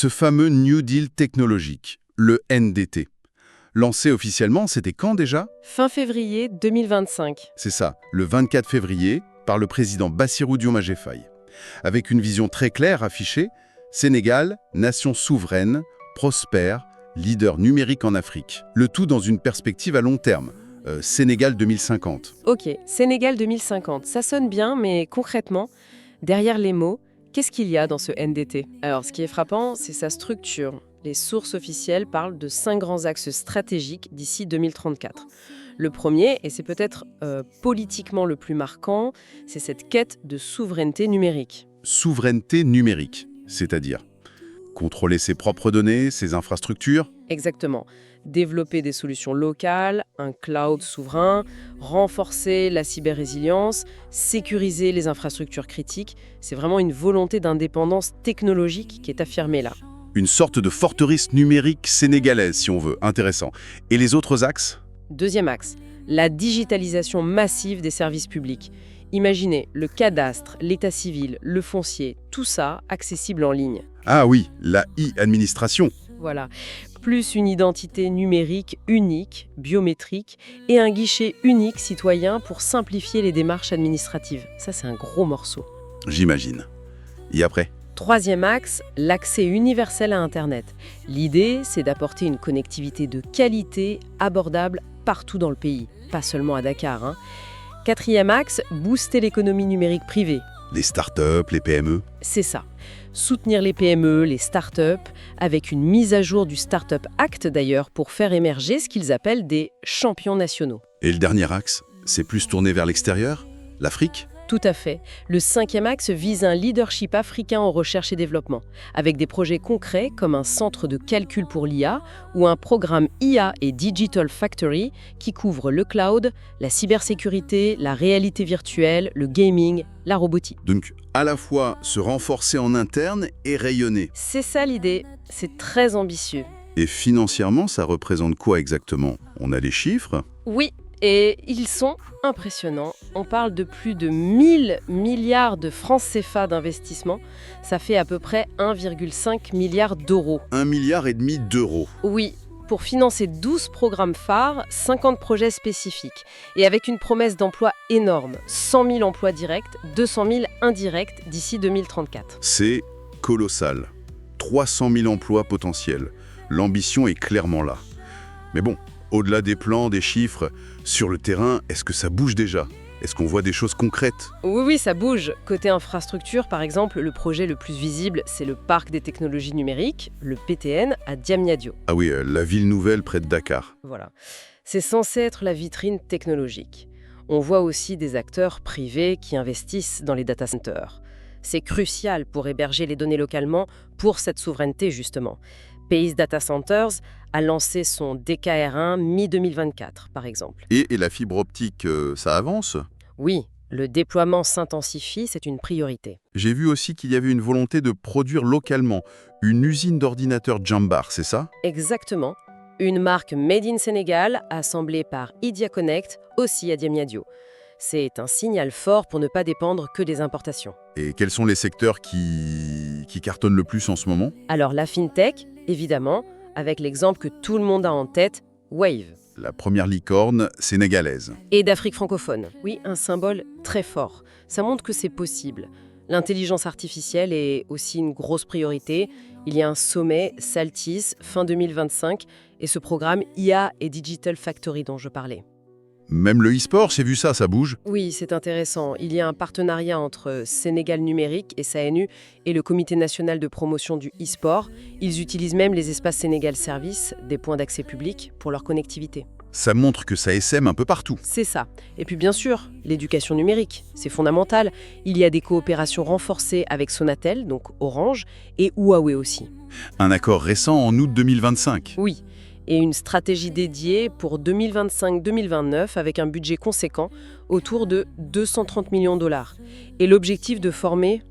Ce fameux New Deal technologique, le NDT. Lancé officiellement, c'était quand déjà? Fin février 2025. C'est ça, le 24 février, par le président Bassirou Diomaye Faye. Avec une vision très claire affichée, Sénégal, nation souveraine, prospère, leader numérique en Afrique. Le tout dans une perspective à long terme. Sénégal 2050. Ok, Sénégal 2050, ça sonne bien, mais concrètement, derrière les mots, qu'est-ce qu'il y a dans ce NDT? Alors, ce qui est frappant, c'est sa structure. Les sources officielles parlent de 5 grands axes stratégiques d'ici 2034. Le premier, et c'est peut-être politiquement le plus marquant, c'est cette quête de souveraineté numérique. Souveraineté numérique, c'est-à-dire contrôler ses propres données, ses infrastructures. Exactement. Développer des solutions locales, un cloud souverain, renforcer la cyber-résilience, sécuriser les infrastructures critiques. C'est vraiment une volonté d'indépendance technologique qui est affirmée là. Une sorte de forteresse numérique sénégalaise, si on veut. Intéressant. Et les autres axes? Deuxième axe, la digitalisation massive des services publics. Imaginez le cadastre, l'état civil, le foncier, tout ça accessible en ligne. Ah oui, la e-administration. Voilà. Plus une identité numérique unique, biométrique, et un guichet unique citoyen pour simplifier les démarches administratives. Ça, c'est un gros morceau. J'imagine. Et après? Troisième axe, l'accès universel à Internet. L'idée, c'est d'apporter une connectivité de qualité, abordable partout dans le pays, pas seulement à Dakar, hein. Quatrième axe, booster l'économie numérique privée. Les startups, les PME. C'est ça. Soutenir les PME, les startups, avec une mise à jour du Startup Act d'ailleurs, pour faire émerger ce qu'ils appellent des champions nationaux. Et le dernier axe, c'est plus tourné vers l'extérieur? L'Afrique? Tout à fait. Le cinquième axe vise un leadership africain en recherche et développement, avec des projets concrets comme un centre de calcul pour l'IA ou un programme IA et Digital Factory qui couvre le cloud, la cybersécurité, la réalité virtuelle, le gaming, la robotique. Donc, à la fois se renforcer en interne et rayonner. C'est ça l'idée. C'est très ambitieux. Et financièrement, ça représente quoi exactement? On a les chiffres? Oui. Et ils sont impressionnants. On parle de plus de 1000 milliards de francs CFA d'investissement. Ça fait à peu près 1,5 milliard d'euros. 1,5 milliard d'euros. Oui, pour financer 12 programmes phares, 50 projets spécifiques. Et avec une promesse d'emploi énorme. 100 000 emplois directs, 200 000 indirects d'ici 2034. C'est colossal. 300 000 emplois potentiels. L'ambition est clairement là. Mais bon, au-delà des plans, des chiffres, sur le terrain, est-ce que ça bouge déjà? Est-ce qu'on voit des choses concrètes? Oui, ça bouge. Côté infrastructure, par exemple, le projet le plus visible, c'est le Parc des technologies numériques, le PTN, à Diamniadio. Ah oui, la ville nouvelle près de Dakar. Voilà. C'est censé être la vitrine technologique. On voit aussi des acteurs privés qui investissent dans les data centers. C'est crucial pour héberger les données localement pour cette souveraineté, justement. Pays Data Centers a lancé son DKR1 mi-2024, par exemple. Et la fibre optique, ça avance? Oui, le déploiement s'intensifie, c'est une priorité. J'ai vu aussi qu'il y avait une volonté de produire localement une usine d'ordinateurs Jambar, c'est ça? Exactement. Une marque Made in Sénégal, assemblée par Idia Connect, aussi à Diamniadio. C'est un signal fort pour ne pas dépendre que des importations. Et quels sont les secteurs qui cartonnent le plus en ce moment? Alors la FinTech, évidemment, avec l'exemple que tout le monde a en tête, Wave. La première licorne sénégalaise. Et d'Afrique francophone. Oui, un symbole très fort. Ça montre que c'est possible. L'intelligence artificielle est aussi une grosse priorité. Il y a un sommet Saltis fin 2025 et ce programme IA et Digital Factory dont je parlais. Même le e-sport, j'ai vu ça, ça bouge. Oui, c'est intéressant. Il y a un partenariat entre Sénégal Numérique et SANU et le Comité national de promotion du e-sport. Ils utilisent même les espaces Sénégal Service, des points d'accès public, pour leur connectivité. Ça montre que ça essaime un peu partout. C'est ça. Et puis bien sûr, l'éducation numérique, c'est fondamental. Il y a des coopérations renforcées avec Sonatel, donc Orange, et Huawei aussi. Un accord récent en août 2025. Oui. Et une stratégie dédiée pour 2025-2029 avec un budget conséquent autour de 230 millions de dollars. Et l'objectif de former,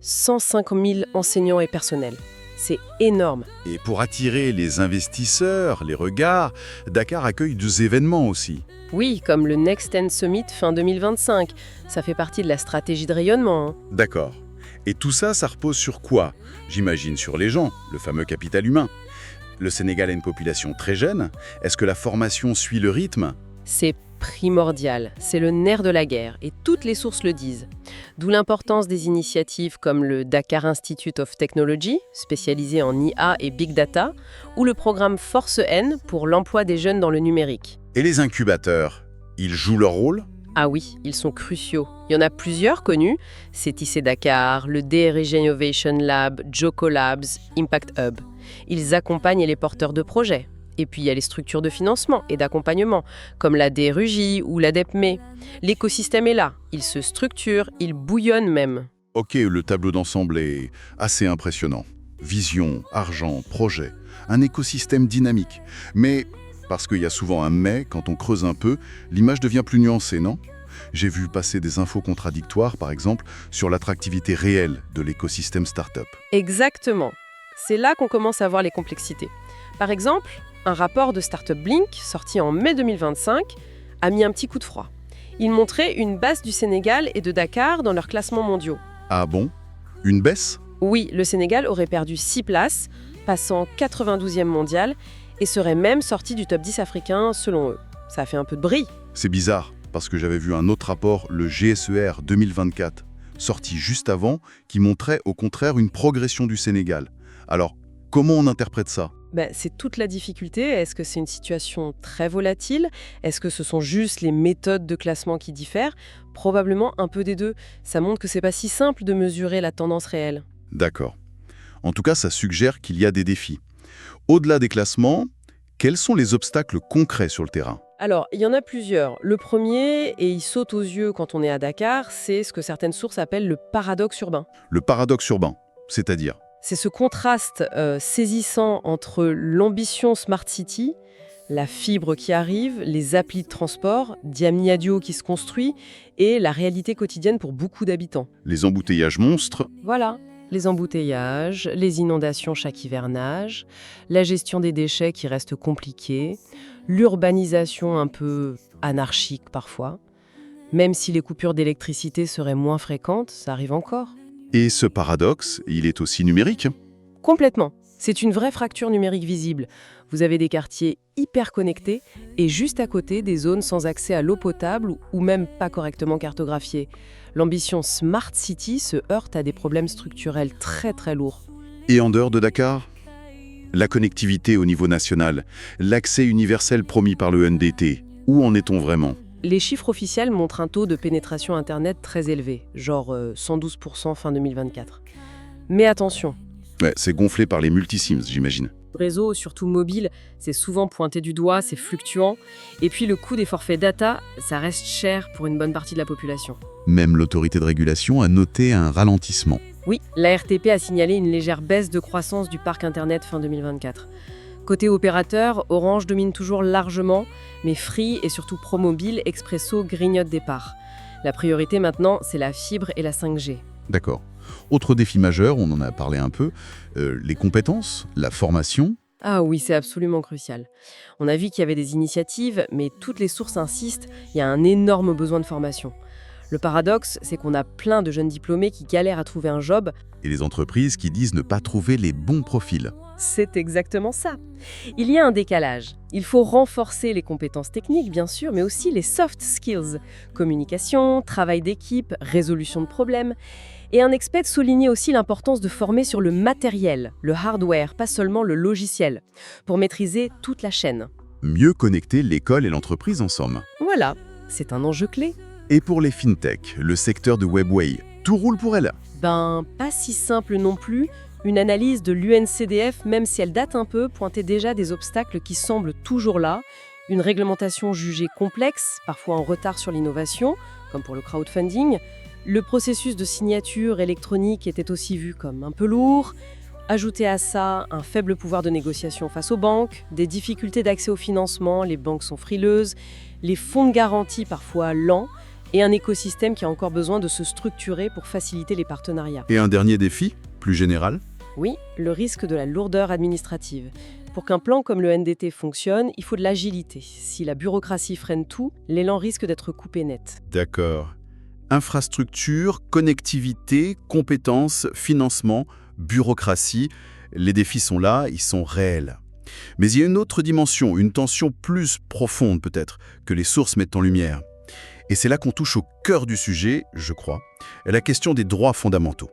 105 000 enseignants et personnels. C'est énorme. Et pour attirer les investisseurs, les regards, Dakar accueille deux événements aussi. Oui, comme le Next End Summit fin 2025. Ça fait partie de la stratégie de rayonnement, hein. D'accord. Et tout ça, ça repose sur quoi? J'imagine sur les gens, le fameux capital humain. Le Sénégal a une population très jeune. Est-ce que la formation suit le rythme? C'est primordial, c'est le nerf de la guerre, et toutes les sources le disent. D'où l'importance des initiatives comme le Dakar Institute of Technology, spécialisé en IA et Big Data, ou le programme Force N pour l'emploi des jeunes dans le numérique. Et les incubateurs, ils jouent leur rôle? Ah oui, ils sont cruciaux. Il y en a plusieurs connus, c'est IC Dakar, le DRG Innovation Lab, Joko Labs, Impact Hub. Ils accompagnent les porteurs de projets. Et puis il y a les structures de financement et d'accompagnement, comme la DRUJ ou la DEPME. L'écosystème est là, il se structure, il bouillonne même. Ok, le tableau d'ensemble est assez impressionnant. Vision, argent, projet, un écosystème dynamique. Mais, parce qu'il y a souvent un mais, quand on creuse un peu, l'image devient plus nuancée, non? J'ai vu passer des infos contradictoires, par exemple, sur l'attractivité réelle de l'écosystème start-up. Exactement. C'est là qu'on commence à voir les complexités. Par exemple, un rapport de Startup Blink, sorti en mai 2025, a mis un petit coup de froid. Il montrait une baisse du Sénégal et de Dakar dans leurs classements mondiaux. Ah bon? Une baisse? Oui, le Sénégal aurait perdu 6 places, passant 92e mondial, et serait même sorti du top 10 africain selon eux. Ça a fait un peu de bruit. C'est bizarre, parce que j'avais vu un autre rapport, le GSER 2024, sorti juste avant, qui montrait au contraire une progression du Sénégal. Alors, comment on interprète ça? C'est toute la difficulté. Est-ce que c'est une situation très volatile? Est-ce que ce sont juste les méthodes de classement qui diffèrent? Probablement un peu des deux. Ça montre que c'est pas si simple de mesurer la tendance réelle. D'accord. En tout cas, ça suggère qu'il y a des défis. Au-delà des classements, quels sont les obstacles concrets sur le terrain? Alors, il y en a plusieurs. Le premier, et il saute aux yeux quand on est à Dakar, c'est ce que certaines sources appellent le paradoxe urbain. Le paradoxe urbain, c'est-à-dire? C'est ce contraste saisissant entre l'ambition Smart City, la fibre qui arrive, les applis de transport, Diamniadio qui se construit, et la réalité quotidienne pour beaucoup d'habitants. Les embouteillages monstres. Voilà, les embouteillages, les inondations chaque hivernage, la gestion des déchets qui reste compliquée, l'urbanisation un peu anarchique parfois. Même si les coupures d'électricité seraient moins fréquentes, ça arrive encore. Et ce paradoxe, il est aussi numérique. Complètement. C'est une vraie fracture numérique visible. Vous avez des quartiers hyper connectés et juste à côté des zones sans accès à l'eau potable ou même pas correctement cartographiées. L'ambition Smart City se heurte à des problèmes structurels très très lourds. Et en dehors de Dakar? La connectivité au niveau national, l'accès universel promis par le NDT, où en est-on vraiment? Les chiffres officiels montrent un taux de pénétration Internet très élevé, genre 112% fin 2024. Mais attention, Ouais, c'est gonflé par les multisims, j'imagine. le réseau, surtout mobile, c'est souvent pointé du doigt, c'est fluctuant. Et puis le coût des forfaits data, ça reste cher pour une bonne partie de la population. Même l'autorité de régulation a noté un ralentissement. Oui, la RTP a signalé une légère baisse de croissance du parc Internet fin 2024. Côté opérateur, Orange domine toujours largement, mais Free et surtout ProMobile, Expresso grignotent des parts. La priorité maintenant, c'est la fibre et la 5G. D'accord. Autre défi majeur, on en a parlé un peu, les compétences, la formation. Ah oui, c'est absolument crucial. On a vu qu'il y avait des initiatives, mais toutes les sources insistent, il y a un énorme besoin de formation. Le paradoxe, c'est qu'on a plein de jeunes diplômés qui galèrent à trouver un job. Et les entreprises qui disent ne pas trouver les bons profils. C'est exactement ça. Il y a un décalage. Il faut renforcer les compétences techniques, bien sûr, mais aussi les soft skills. Communication, travail d'équipe, résolution de problèmes. Et un expert soulignait aussi l'importance de former sur le matériel, le hardware, pas seulement le logiciel, pour maîtriser toute la chaîne. Mieux connecter l'école et l'entreprise en somme. Voilà, c'est un enjeu clé. Et pour les fintech, le secteur de Webway, tout roule pour elle. Pas si simple non plus. Une analyse de l'UNCDF, même si elle date un peu, pointait déjà des obstacles qui semblent toujours là. Une réglementation jugée complexe, parfois en retard sur l'innovation, comme pour le crowdfunding. Le processus de signature électronique était aussi vu comme un peu lourd. Ajoutez à ça un faible pouvoir de négociation face aux banques, des difficultés d'accès au financement, les banques sont frileuses, les fonds de garantie parfois lents, et un écosystème qui a encore besoin de se structurer pour faciliter les partenariats. Et un dernier défi, plus général. Oui, le risque de la lourdeur administrative. Pour qu'un plan comme le NDT fonctionne, il faut de l'agilité. Si la bureaucratie freine tout, l'élan risque d'être coupé net. D'accord. Infrastructure, connectivité, compétences, financement, bureaucratie, les défis sont là, ils sont réels. Mais il y a une autre dimension, une tension plus profonde peut-être, que les sources mettent en lumière. Et c'est là qu'on touche au cœur du sujet, je crois, la question des droits fondamentaux.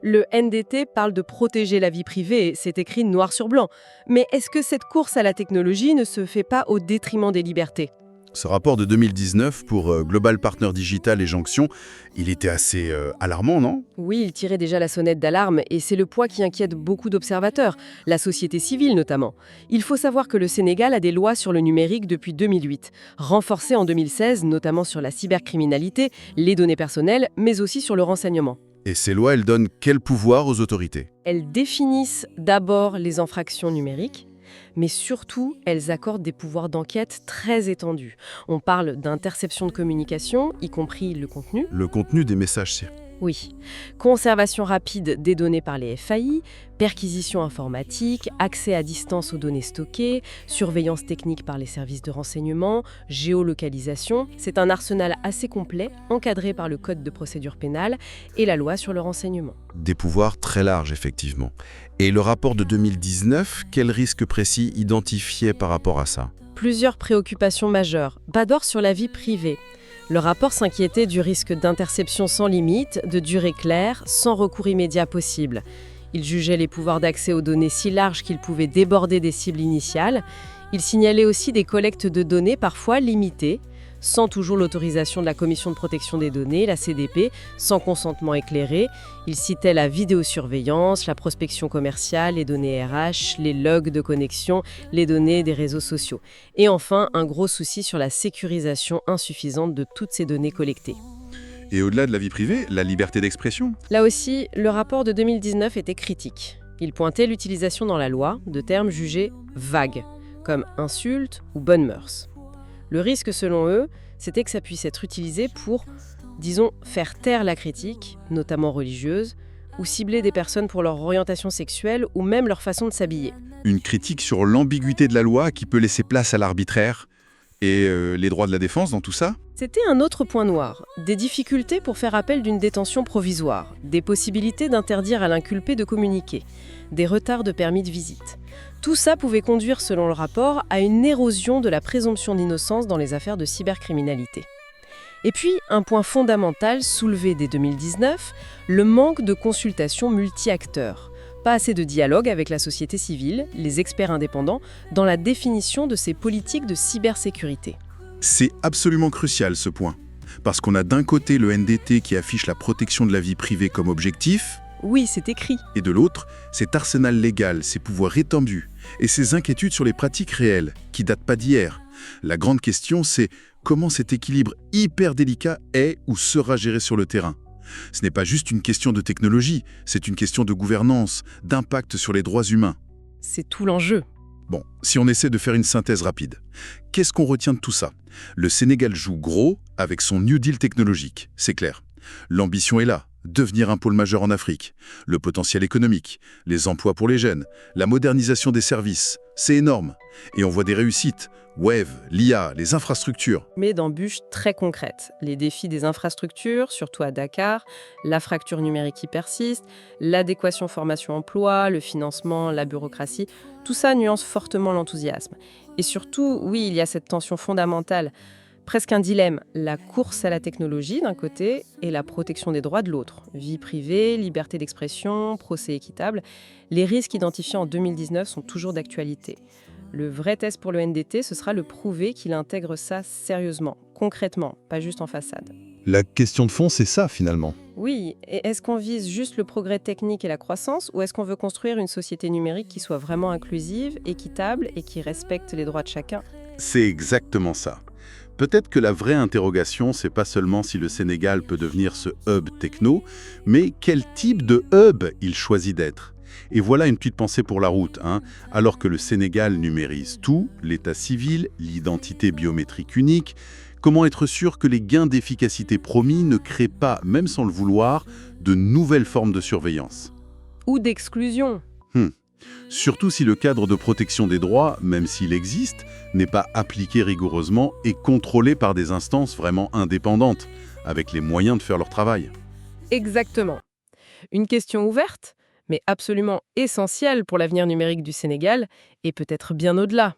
Le NDT parle de protéger la vie privée, c'est écrit noir sur blanc. Mais est-ce que cette course à la technologie ne se fait pas au détriment des libertés ? Ce rapport de 2019 pour Global Partner Digital et Jonction, il était assez alarmant, non? Oui, il tirait déjà la sonnette d'alarme et c'est le poids qui inquiète beaucoup d'observateurs, la société civile notamment. Il faut savoir que le Sénégal a des lois sur le numérique depuis 2008, renforcées en 2016, notamment sur la cybercriminalité, les données personnelles, mais aussi sur le renseignement. Et ces lois, elles donnent quel pouvoir aux autorités? Elles définissent d'abord les infractions numériques, mais surtout, elles accordent des pouvoirs d'enquête très étendus. On parle d'interception de communication, y compris le contenu. Le contenu des messages. Oui. Conservation rapide des données par les FAI, perquisition informatique, accès à distance aux données stockées, surveillance technique par les services de renseignement, géolocalisation. C'est un arsenal assez complet, encadré par le Code de procédure pénale et la loi sur le renseignement. Des pouvoirs très larges, effectivement. Et le rapport de 2019, quel risque précis identifié par rapport à ça? Plusieurs préoccupations majeures. D'abord sur la vie privée. Le rapport s'inquiétait du risque d'interception sans limite, de durée claire, sans recours immédiat possible. Il jugeait les pouvoirs d'accès aux données si larges qu'ils pouvaient déborder des cibles initiales. Il signalait aussi des collectes de données parfois limitées, sans toujours l'autorisation de la Commission de protection des données, la CDP, sans consentement éclairé. Il citait la vidéosurveillance, la prospection commerciale, les données RH, les logs de connexion, les données des réseaux sociaux. Et enfin, un gros souci sur la sécurisation insuffisante de toutes ces données collectées. Et au-delà de la vie privée, la liberté d'expression? Là aussi, le rapport de 2019 était critique. Il pointait l'utilisation dans la loi de termes jugés vagues, comme insultes ou bonnes mœurs. Le risque, selon eux, c'était que ça puisse être utilisé pour, disons, faire taire la critique, notamment religieuse, ou cibler des personnes pour leur orientation sexuelle ou même leur façon de s'habiller. Une critique sur l'ambiguïté de la loi qui peut laisser place à l'arbitraire et les droits de la défense dans tout ça? C'était un autre point noir, des difficultés pour faire appel d'une détention provisoire, des possibilités d'interdire à l'inculpé de communiquer, des retards de permis de visite. Tout ça pouvait conduire, selon le rapport, à une érosion de la présomption d'innocence dans les affaires de cybercriminalité. Et puis, un point fondamental soulevé dès 2019, le manque de consultation multi-acteurs. Pas assez de dialogue avec la société civile, les experts indépendants, dans la définition de ces politiques de cybersécurité. C'est absolument crucial ce point, parce qu'on a d'un côté le NDT qui affiche la protection de la vie privée comme objectif, Oui, c'est écrit. et de l'autre, cet arsenal légal, ses pouvoirs étendus, et ses inquiétudes sur les pratiques réelles, qui datent pas d'hier. La grande question, c'est comment cet équilibre hyper délicat est ou sera géré sur le terrain. Ce n'est pas juste une question de technologie, c'est une question de gouvernance, d'impact sur les droits humains. C'est tout l'enjeu. Bon, si on essaie de faire une synthèse rapide, qu'est-ce qu'on retient de tout ça? Le Sénégal joue gros avec son New Deal technologique, c'est clair. L'ambition est là, devenir un pôle majeur en Afrique. Le potentiel économique, les emplois pour les jeunes, la modernisation des services, c'est énorme. Et on voit des réussites, Wave, l'IA, les infrastructures. Mais d'embûches très concrètes. Les défis des infrastructures, surtout à Dakar, la fracture numérique qui persiste, l'adéquation formation-emploi, le financement, la bureaucratie, tout ça nuance fortement l'enthousiasme. Et surtout, oui, il y a cette tension fondamentale, presque un dilemme, la course à la technologie d'un côté et la protection des droits de l'autre. Vie privée, liberté d'expression, procès équitable. Les risques identifiés en 2019 sont toujours d'actualité. Le vrai test pour le NDT, ce sera le prouver qu'il intègre ça sérieusement, concrètement, pas juste en façade. La question de fond, c'est ça finalement. Oui, et est-ce qu'on vise juste le progrès technique et la croissance, ou est-ce qu'on veut construire une société numérique qui soit vraiment inclusive, équitable et qui respecte les droits de chacun ? C'est exactement ça. Peut-être que la vraie interrogation, c'est pas seulement si le Sénégal peut devenir ce hub techno, mais quel type de hub il choisit d'être. Et voilà une petite pensée pour la route, Alors que le Sénégal numérise tout, l'état civil, l'identité biométrique unique, comment être sûr que les gains d'efficacité promis ne créent pas, même sans le vouloir, de nouvelles formes de surveillance? Ou d'exclusion. Surtout si le cadre de protection des droits, même s'il existe, n'est pas appliqué rigoureusement et contrôlé par des instances vraiment indépendantes, avec les moyens de faire leur travail. Exactement. Une question ouverte, mais absolument essentielle pour l'avenir numérique du Sénégal, et peut-être bien au-delà.